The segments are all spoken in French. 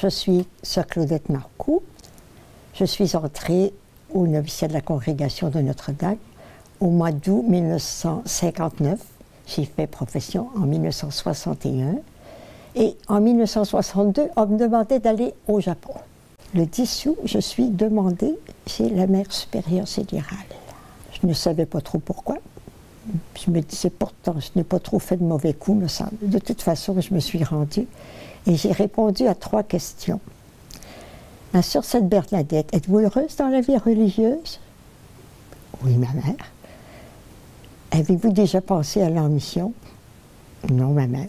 je suis sœur Claudette Marcoux. Je suis entrée au noviciat de la congrégation de Notre-Dame au mois d'août 1959. J'ai fait profession en 1961. Et en 1962, on me demandait d'aller au Japon. Le 10 août, je suis demandée chez la mère supérieure générale. Je ne savais pas trop pourquoi. Je me disais pourtant, je n'ai pas trop fait de mauvais coups, me semble. De toute façon, je me suis rendue et j'ai répondu à 3 questions. Ma sœur Sainte Bernadette, êtes-vous heureuse dans la vie religieuse? Oui, ma mère. Avez-vous déjà pensé à aller en mission? Non, ma mère.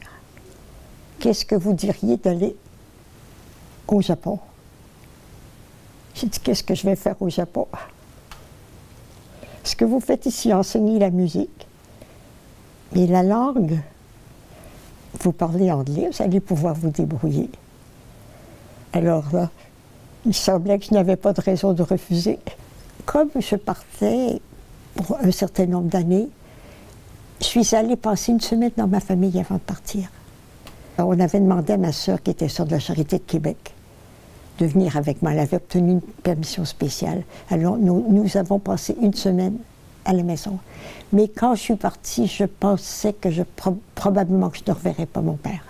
Qu'est-ce que vous diriez d'aller au Japon? J'ai dit, qu'est-ce que je vais faire au Japon? Ce que vous faites ici, enseigner la musique. Mais la langue, vous parlez anglais, vous allez pouvoir vous débrouiller. Alors là, il semblait que je n'avais pas de raison de refuser. Comme je partais pour un certain nombre d'années, je suis allée passer une semaine dans ma famille avant de partir. Alors, on avait demandé à ma sœur, qui était sœur de la Charité de Québec, de venir avec moi. Elle avait obtenu une permission spéciale. Alors, nous avons passé une semaine à la maison. Mais quand je suis partie, je pensais que probablement que je ne reverrais pas mon père.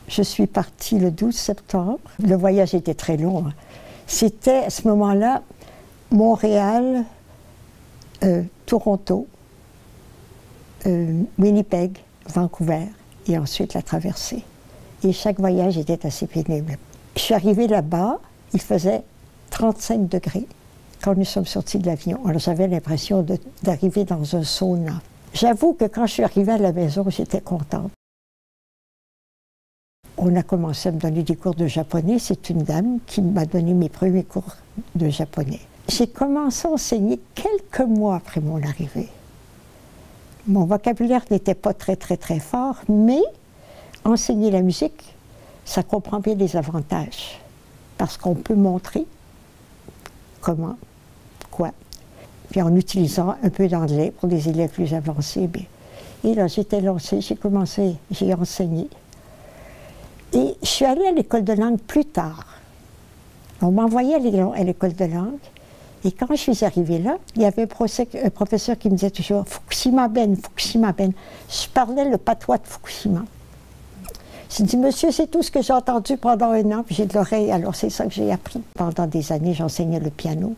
Je suis partie le 12 septembre. Le voyage était très long. C'était, à ce moment-là, Montréal, Toronto, Winnipeg, Vancouver, et ensuite la traversée. Et chaque voyage était assez pénible. Je suis arrivée là-bas, il faisait 35 degrés quand nous sommes sortis de l'avion. Alors j'avais l'impression d'arriver dans un sauna. J'avoue que quand je suis arrivée à la maison, j'étais contente. On a commencé à me donner des cours de japonais. C'est une dame qui m'a donné mes premiers cours de japonais. J'ai commencé à enseigner quelques mois après mon arrivée. Mon vocabulaire n'était pas très fort, mais enseigner la musique, ça comprend bien les avantages. Parce qu'on peut montrer comment, quoi. Puis en utilisant un peu d'anglais pour des élèves plus avancés. Bien. Et là, j'étais lancée, j'ai enseigné. Et je suis allée à l'école de langue plus tard. On m'envoyait à l'école de langue. Et quand je suis arrivée là, il y avait un professeur qui me disait toujours « Fukushima Ben, Fukushima Ben ». Je parlais le patois de Fukushima. J'ai dit « Monsieur, c'est tout ce que j'ai entendu pendant un an, puis j'ai de l'oreille, alors c'est ça que j'ai appris ». Pendant des années, j'enseignais le piano,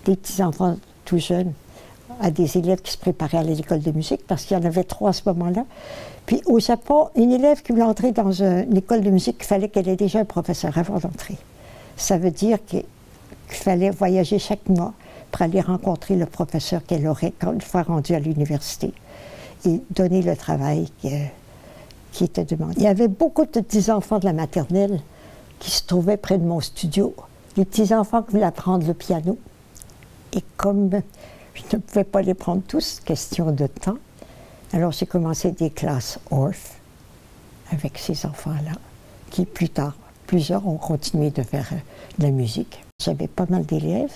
des petits-enfants tout jeunes, à des élèves qui se préparaient à l'école de musique, parce qu'il y en avait 3 à ce moment-là. Puis au Japon, une élève qui voulait entrer dans une école de musique, il fallait qu'elle ait déjà un professeur avant d'entrer. Ça veut dire qu'il fallait voyager chaque mois pour aller rencontrer le professeur qu'elle aurait quand une fois rendue à l'université et donner le travail qui était demandé. Il y avait beaucoup de petits-enfants de la maternelle qui se trouvaient près de mon studio. Les petits-enfants qui voulaient apprendre le piano. Et comme je ne pouvais pas les prendre tous, question de temps, alors j'ai commencé des classes ORF avec ces enfants-là, qui plus tard, plusieurs ont continué de faire de la musique. J'avais pas mal d'élèves.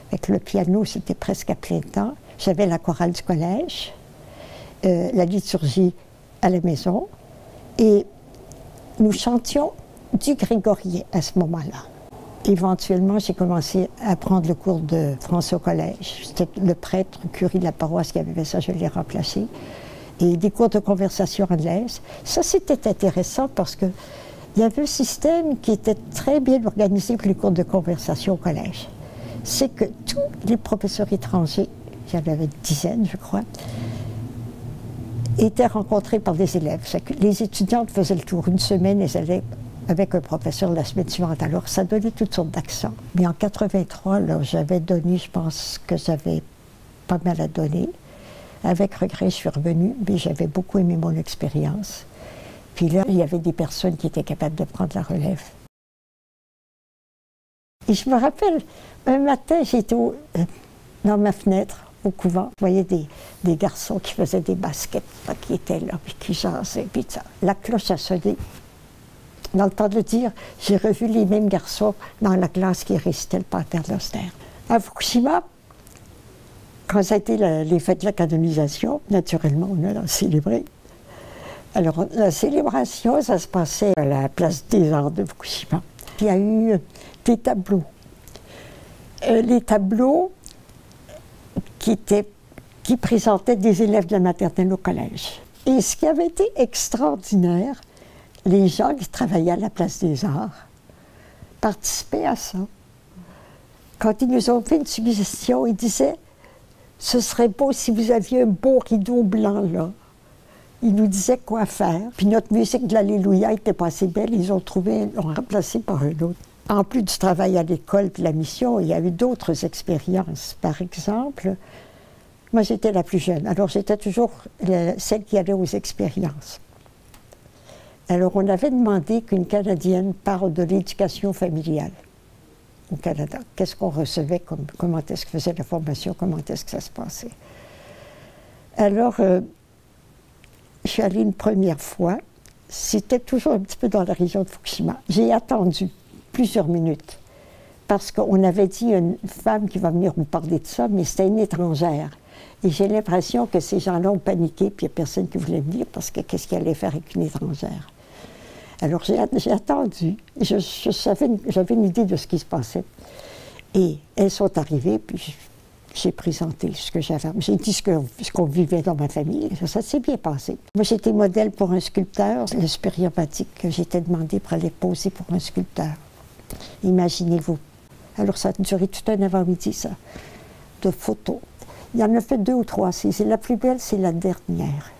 Avec le piano, c'était presque à plein temps. J'avais la chorale du collège, la liturgie à la maison. Et nous chantions du grégorien à ce moment-là. Éventuellement, j'ai commencé à prendre le cours de français au collège. C'était le prêtre, le curé de la paroisse qui avait fait ça, je l'ai remplacé. Et des cours de conversation anglaise. Ça, c'était intéressant parce que il y avait un système qui était très bien organisé pour les cours de conversation au collège. C'est que tous les professeurs étrangers, il y en avait une dizaine, je crois, étaient rencontrés par des élèves. Les étudiantes faisaient le tour une semaine, elles allaient avec un professeur la semaine suivante. Alors, ça donnait toutes sortes d'accents. Mais en 83, j'avais donné, je pense que j'avais pas mal à donner. Avec regret, je suis revenue, mais j'avais beaucoup aimé mon expérience. Puis là, il y avait des personnes qui étaient capables de prendre la relève. Et je me rappelle, un matin, j'étais dans ma fenêtre, au couvent. Je voyais des garçons qui faisaient des baskets, qui étaient là, puis qui jasaient, puis ça. La cloche a sonné. Dans le temps de le dire, j'ai revu les mêmes garçons dans la classe qui récitait le Paternoster. À Fukushima, quand ça a été les fêtes de la canonisation, naturellement, on a célébré. Alors, la célébration, ça se passait à la place des Arts de Fukushima. Il y a eu des tableaux. Les tableaux qui présentaient des élèves de la maternelle au collège. Et ce qui avait été extraordinaire, les gens qui travaillaient à la place des Arts participaient à ça. Quand ils nous ont fait une suggestion, ils disaient « Ce serait beau si vous aviez un beau rideau blanc là ». Ils nous disaient quoi faire. Puis notre musique de l'Alléluia était pas assez belle, ils ont remplacé par un autre. En plus du travail à l'école et la mission, il y a eu d'autres expériences. Par exemple, moi j'étais la plus jeune, alors j'étais toujours celle qui allait aux expériences. Alors on avait demandé qu'une Canadienne parle de l'éducation familiale au Canada. Qu'est-ce qu'on recevait, comment est-ce que faisait la formation, comment est-ce que ça se passait. Alors, je suis allée une première fois, c'était toujours un petit peu dans la région de Fukushima. J'ai attendu plusieurs minutes, parce qu'on avait dit à une femme qui va venir vous parler de ça, mais c'était une étrangère. Et j'ai l'impression que ces gens-là ont paniqué, puis il n'y a personne qui voulait venir, parce que qu'est-ce qu'il allait faire avec une étrangère? Alors j'ai attendu, j'avais une idée de ce qui se passait. Et elles sont arrivées, puis j'ai présenté ce que j'avais. J'ai dit ce qu'on vivait dans ma famille. Ça s'est bien passé. Moi, j'étais modèle pour un sculpteur. Le supérieur m'a dit que j'étais demandée pour aller poser pour un sculpteur. Imaginez-vous. Alors, ça a duré tout un avant-midi, ça, de photos. Il y en a fait 2 ou 3. C'est la plus belle, c'est la dernière.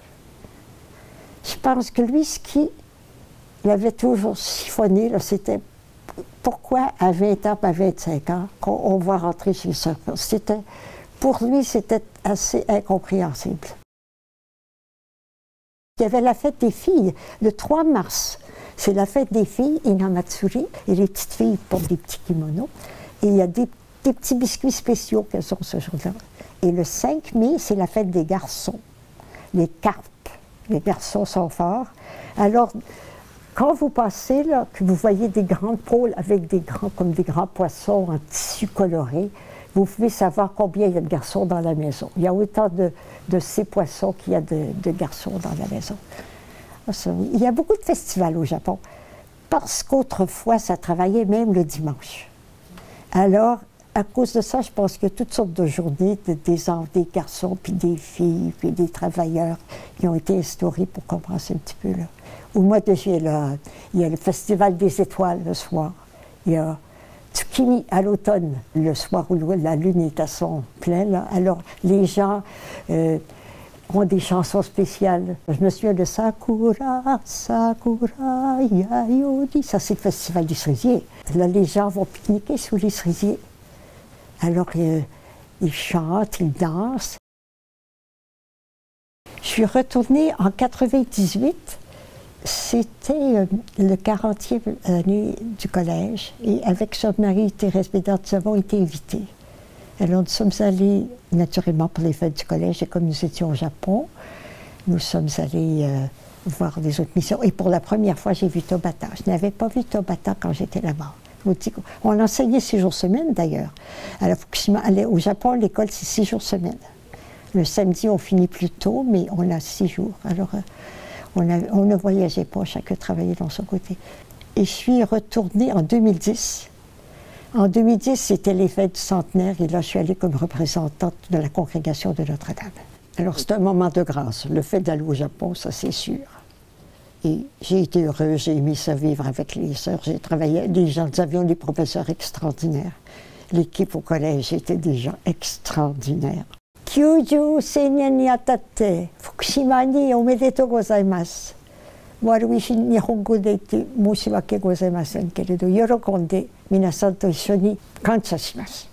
Je pense que lui, ce qui l'avait toujours chiffonné, c'était pourquoi à 20 ans, à 25 ans, on va rentrer chez ça. Pour lui, c'était assez incompréhensible. Il y avait la fête des filles, le 3 mars. C'est la fête des filles, Inamatsuri, et les petites filles portent des petits kimonos. Et il y a des petits biscuits spéciaux qu'elles ont ce jour-là. Et le 5 mai, c'est la fête des garçons, les carpes. Les garçons sont forts. Alors, quand vous passez, là, que vous voyez des grandes pôles avec comme des grands poissons en tissu coloré, vous pouvez savoir combien il y a de garçons dans la maison. Il y a autant de ces poissons qu'il y a de garçons dans la maison. Il y a beaucoup de festivals au Japon, parce qu'autrefois, ça travaillait même le dimanche. Alors, à cause de ça, je pense qu'il y a toutes sortes de journées, des garçons, puis des filles, puis des travailleurs qui ont été instaurés pour compenser un petit peu, là. Au mois de juillet, là, il y a le Festival des étoiles le soir. Il y a Tsukimi à l'automne, le soir où la lune est à son plein. Là. Alors, les gens ont des chansons spéciales. Je me souviens de Sakura, Sakura, Yayori. Ça, c'est le Festival des cerisiers. Là, les gens vont pique-niquer sous les cerisiers. Alors, ils chantent, ils dansent. Je suis retournée en 98. C'était le 40e année du collège et avec son mari Thérèse Bédard, nous avons été invités. Alors nous sommes allés naturellement pour les fêtes du collège et comme nous étions au Japon, nous sommes allés voir les autres missions. Et pour la première fois, j'ai vu Tobata. Je n'avais pas vu Tobata quand j'étais là-bas. On enseignait 6 jours semaine d'ailleurs. À la Fukushima, au Japon, l'école c'est 6 jours semaine. Le samedi, on finit plus tôt, mais on a 6 jours. Alors, on ne voyageait pas, chacun travaillait dans son côté. Et je suis retournée en 2010. En 2010, c'était les fêtes du centenaire, et là, je suis allée comme représentante de la congrégation de Notre-Dame. Alors, c'est un moment de grâce. Le fait d'aller au Japon, ça, c'est sûr. Et j'ai été heureuse, j'ai aimé ça vivre avec les sœurs. J'ai travaillé, nous avions des professeurs extraordinaires. L'équipe au collège était des gens extraordinaires. 90周年にあたって福島におめでとうございます。悪い日本語で言って申し訳ございませんけれど、喜んで皆さんと一緒に感謝します。